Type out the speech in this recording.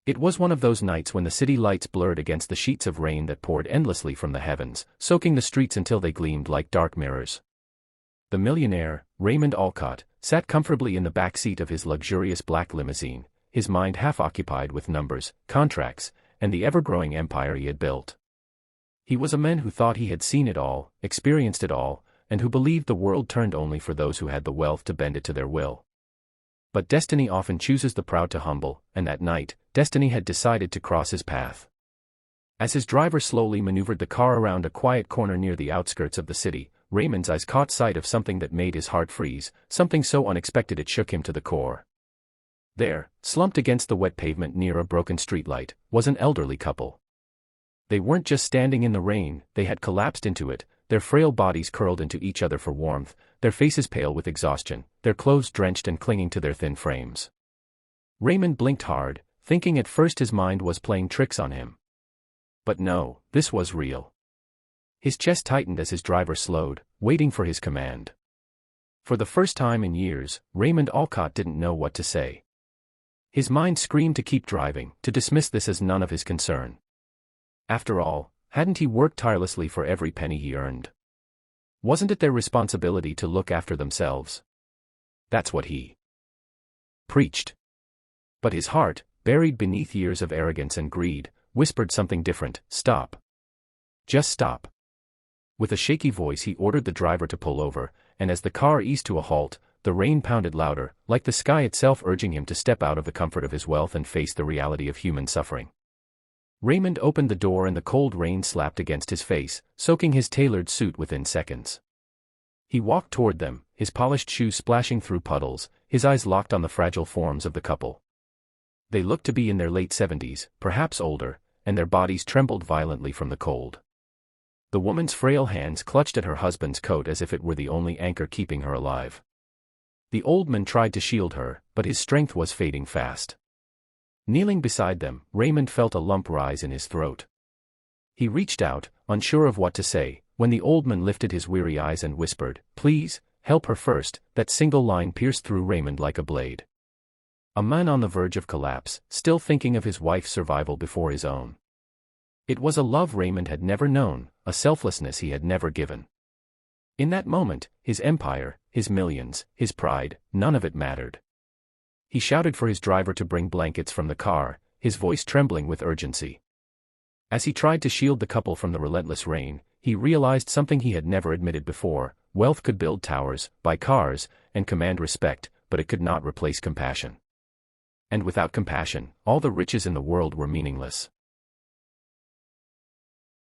It was one of those nights when the city lights blurred against the sheets of rain that poured endlessly from the heavens, soaking the streets until they gleamed like dark mirrors. The millionaire, Raymond Alcott, sat comfortably in the back seat of his luxurious black limousine, his mind half occupied with numbers, contracts, and the ever-growing empire he had built. He was a man who thought he had seen it all, experienced it all, and who believed the world turned only for those who had the wealth to bend it to their will. But destiny often chooses the proud to humble, and that night, destiny had decided to cross his path. As his driver slowly maneuvered the car around a quiet corner near the outskirts of the city, Raymond's eyes caught sight of something that made his heart freeze, something so unexpected it shook him to the core. There, slumped against the wet pavement near a broken streetlight, was an elderly couple. They weren't just standing in the rain, they had collapsed into it, their frail bodies curled into each other for warmth, their faces pale with exhaustion, their clothes drenched and clinging to their thin frames. Raymond blinked hard, thinking at first his mind was playing tricks on him. But no, this was real. His chest tightened as his driver slowed, waiting for his command. For the first time in years, Raymond Alcott didn't know what to say. His mind screamed to keep driving, to dismiss this as none of his concern. After all, hadn't he worked tirelessly for every penny he earned? Wasn't it their responsibility to look after themselves? That's what he preached. But his heart, buried beneath years of arrogance and greed, whispered something different. Stop. Just stop. With a shaky voice he ordered the driver to pull over, and as the car eased to a halt, the rain pounded louder, like the sky itself urging him to step out of the comfort of his wealth and face the reality of human suffering. Raymond opened the door and the cold rain slapped against his face, soaking his tailored suit within seconds. He walked toward them, his polished shoes splashing through puddles, his eyes locked on the fragile forms of the couple. They looked to be in their late 70s, perhaps older, and their bodies trembled violently from the cold. The woman's frail hands clutched at her husband's coat as if it were the only anchor keeping her alive. The old man tried to shield her, but his strength was fading fast. Kneeling beside them, Raymond felt a lump rise in his throat. He reached out, unsure of what to say, when the old man lifted his weary eyes and whispered, "Please, help her first." That single line pierced through Raymond like a blade. A man on the verge of collapse, still thinking of his wife's survival before his own. It was a love Raymond had never known, a selflessness he had never given. In that moment, his empire, his millions, his pride, none of it mattered. He shouted for his driver to bring blankets from the car, his voice trembling with urgency. As he tried to shield the couple from the relentless rain, he realized something he had never admitted before: wealth could build towers, buy cars, and command respect, but it could not replace compassion. And without compassion, all the riches in the world were meaningless.